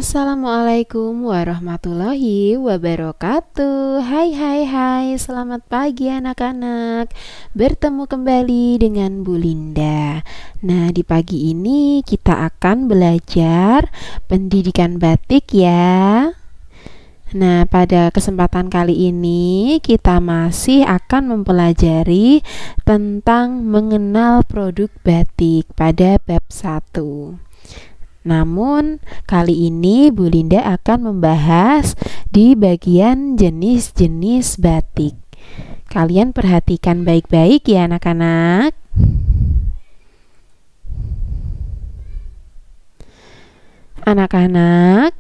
Assalamualaikum warahmatullahi wabarakatuh. Hai, selamat pagi anak-anak. Bertemu kembali dengan Bu Linda. Nah, di pagi ini kita akan belajar pendidikan batik ya. Nah, pada kesempatan kali ini kita masih akan mempelajari tentang mengenal produk batik pada bab 1. Namun, kali ini Bu Linda akan membahas di bagian jenis-jenis batik. Kalian perhatikan baik-baik ya anak-anak. Anak-anak,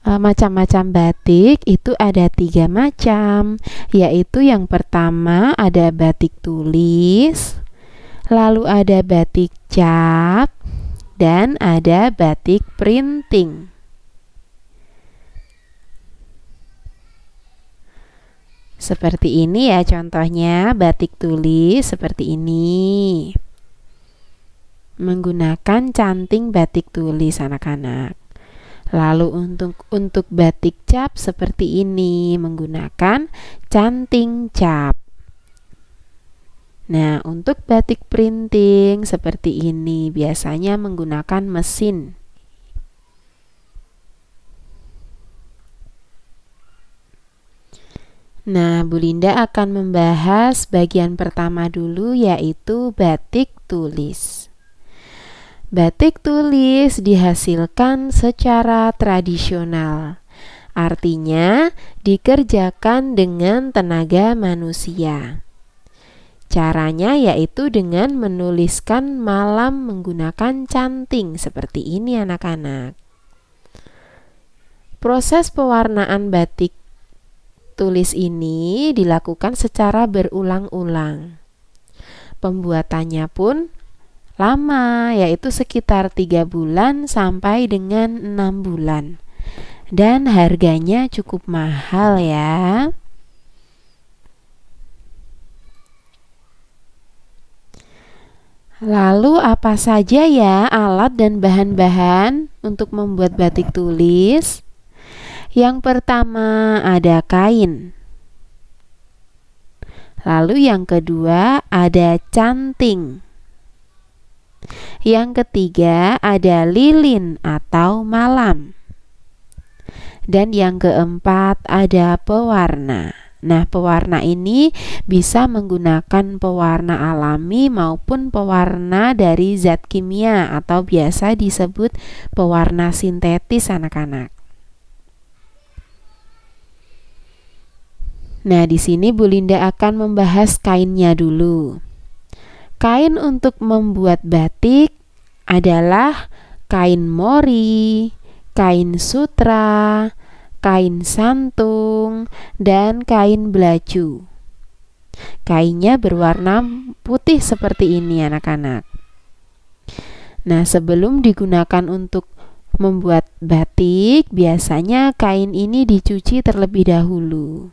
macam-macam batik itu ada 3 macam, yaitu yang pertama ada batik tulis, lalu ada batik cap, dan ada batik printing. Seperti ini ya contohnya, batik tulis seperti ini. Menggunakan canting batik tulis anak-anak. Lalu untuk batik cap seperti ini, menggunakan canting cap. Nah, untuk batik printing seperti ini biasanya menggunakan mesin. Nah, Bu Linda akan membahas bagian pertama dulu, yaitu batik tulis. Batik tulis dihasilkan secara tradisional. Artinya, dikerjakan dengan tenaga manusia. Caranya yaitu dengan menuliskan malam menggunakan canting seperti ini anak-anak. Proses pewarnaan batik tulis ini dilakukan secara berulang-ulang. Pembuatannya pun lama, yaitu sekitar 3 bulan sampai dengan 6 bulan. Dan harganya cukup mahal ya. Lalu apa saja ya alat dan bahan-bahan untuk membuat batik tulis? Yang pertama ada kain. Lalu yang kedua ada canting. Yang ketiga ada lilin atau malam. Dan yang keempat ada pewarna. Nah, pewarna ini bisa menggunakan pewarna alami maupun pewarna dari zat kimia atau biasa disebut pewarna sintetis anak-anak. Nah, di sini Bu Linda akan membahas kainnya dulu. Kain untuk membuat batik adalah kain mori, kain sutra, kain santung, dan kain belacu. Kainnya berwarna putih seperti ini anak-anak. Nah, sebelum digunakan untuk membuat batik, biasanya kain ini dicuci terlebih dahulu.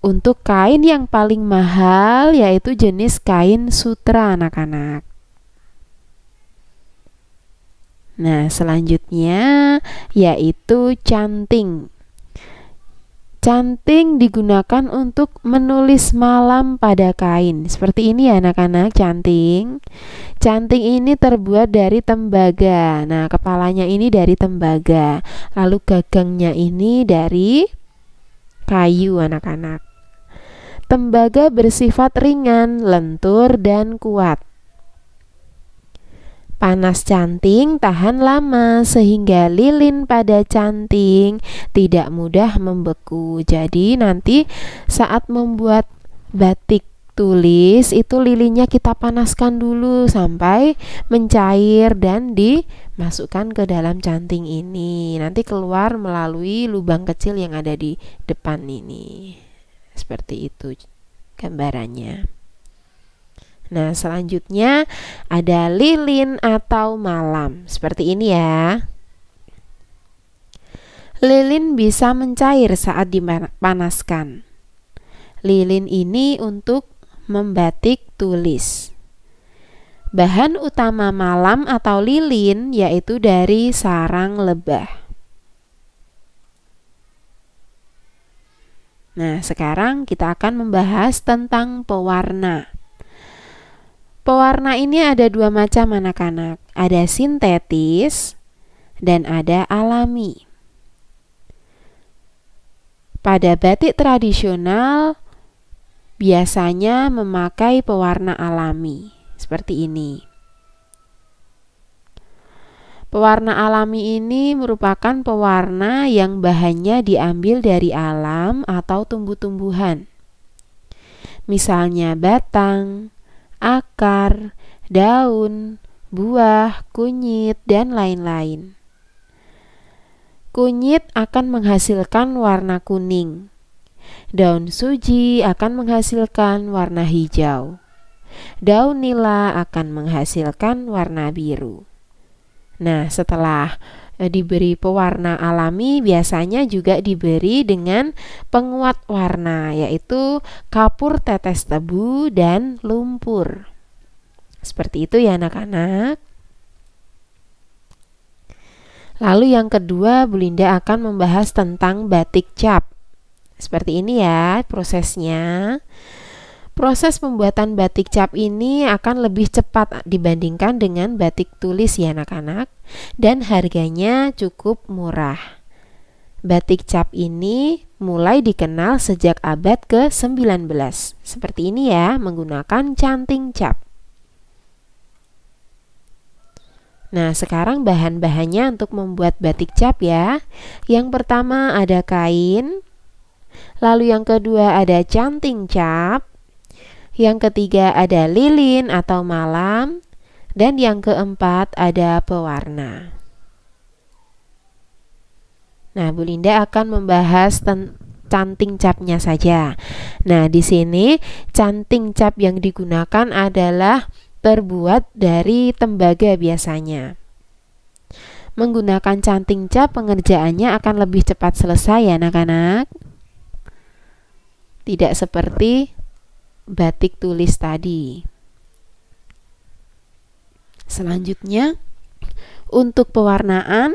Untuk kain yang paling mahal yaitu jenis kain sutra anak-anak. Nah, selanjutnya yaitu canting. Canting digunakan untuk menulis malam pada kain. Seperti ini ya anak-anak, canting. Canting ini terbuat dari tembaga. Nah, kepalanya ini dari tembaga. Lalu gagangnya ini dari kayu anak-anak. Tembaga bersifat ringan, lentur, dan kuat. Panas canting tahan lama sehingga lilin pada canting tidak mudah membeku. Jadi nanti saat membuat batik tulis itu lilinnya kita panaskan dulu sampai mencair dan dimasukkan ke dalam canting ini. Nanti keluar melalui lubang kecil yang ada di depan ini. Seperti itu gambarannya. Nah, selanjutnya ada lilin atau malam. Seperti ini ya. Lilin bisa mencair saat dipanaskan. Lilin ini untuk membatik tulis. Bahan utama malam atau lilin yaitu dari sarang lebah. Nah, sekarang kita akan membahas tentang pewarna. Pewarna ini ada dua macam anak-anak, ada sintetis dan ada alami. Pada batik tradisional biasanya memakai pewarna alami seperti ini. Pewarna alami ini merupakan pewarna yang bahannya diambil dari alam atau tumbuh-tumbuhan. Misalnya batang, akar, daun, buah, kunyit, dan lain-lain. Kunyit akan menghasilkan warna kuning. Daun suji akan menghasilkan warna hijau. Daun nila akan menghasilkan warna biru. Nah, setelah diberi pewarna alami, biasanya juga diberi dengan penguat warna, yaitu kapur tetes tebu dan lumpur. Seperti itu ya anak-anak. Lalu yang kedua, Bu Linda akan membahas tentang batik cap. Seperti ini ya prosesnya. Proses pembuatan batik cap ini akan lebih cepat dibandingkan dengan batik tulis ya anak-anak, dan harganya cukup murah. Batik cap ini mulai dikenal sejak abad ke-19. Seperti ini ya, menggunakan canting cap. Nah, sekarang bahan-bahannya untuk membuat batik cap ya. Yang pertama ada kain, lalu yang kedua ada canting cap, yang ketiga ada lilin atau malam, dan yang keempat ada pewarna. Nah, Bu Linda akan membahas canting capnya saja. Nah, di sini canting cap yang digunakan adalah terbuat dari tembaga biasanya. Menggunakan canting cap pengerjaannya akan lebih cepat selesai ya anak-anak. Tidak seperti batik tulis tadi. Selanjutnya, untuk pewarnaan,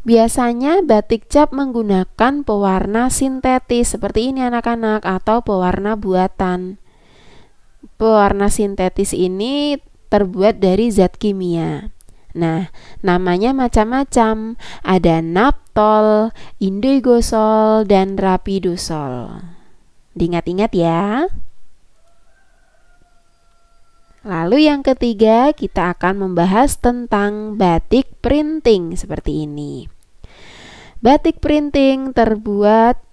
biasanya batik cap menggunakan pewarna sintetis seperti ini anak-anak, atau pewarna buatan. Pewarna sintetis ini terbuat dari zat kimia. Nah, namanya macam-macam. Ada naptol, indigosol, dan rapidosol. Diingat-ingat ya. Lalu yang ketiga, kita akan membahas tentang batik printing seperti ini. Batik printing terbuat,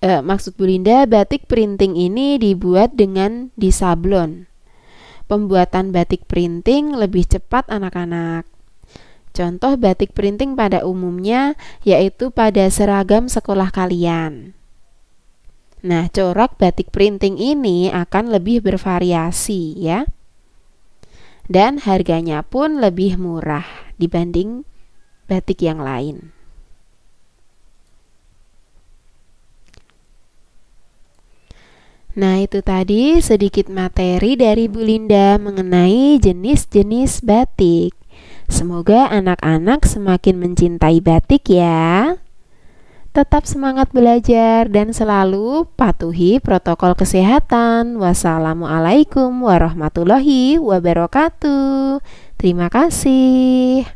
maksud Bu Linda, batik printing ini dibuat dengan disablon. Pembuatan batik printing lebih cepat anak-anak. Contoh batik printing pada umumnya yaitu pada seragam sekolah kalian. Nah, corak batik printing ini akan lebih bervariasi ya. Dan harganya pun lebih murah dibanding batik yang lain. Nah, itu tadi sedikit materi dari Bu Linda mengenai jenis-jenis batik. Semoga anak-anak semakin mencintai batik ya. Tetap semangat belajar dan selalu patuhi protokol kesehatan. Wassalamualaikum warahmatullahi wabarakatuh. Terima kasih.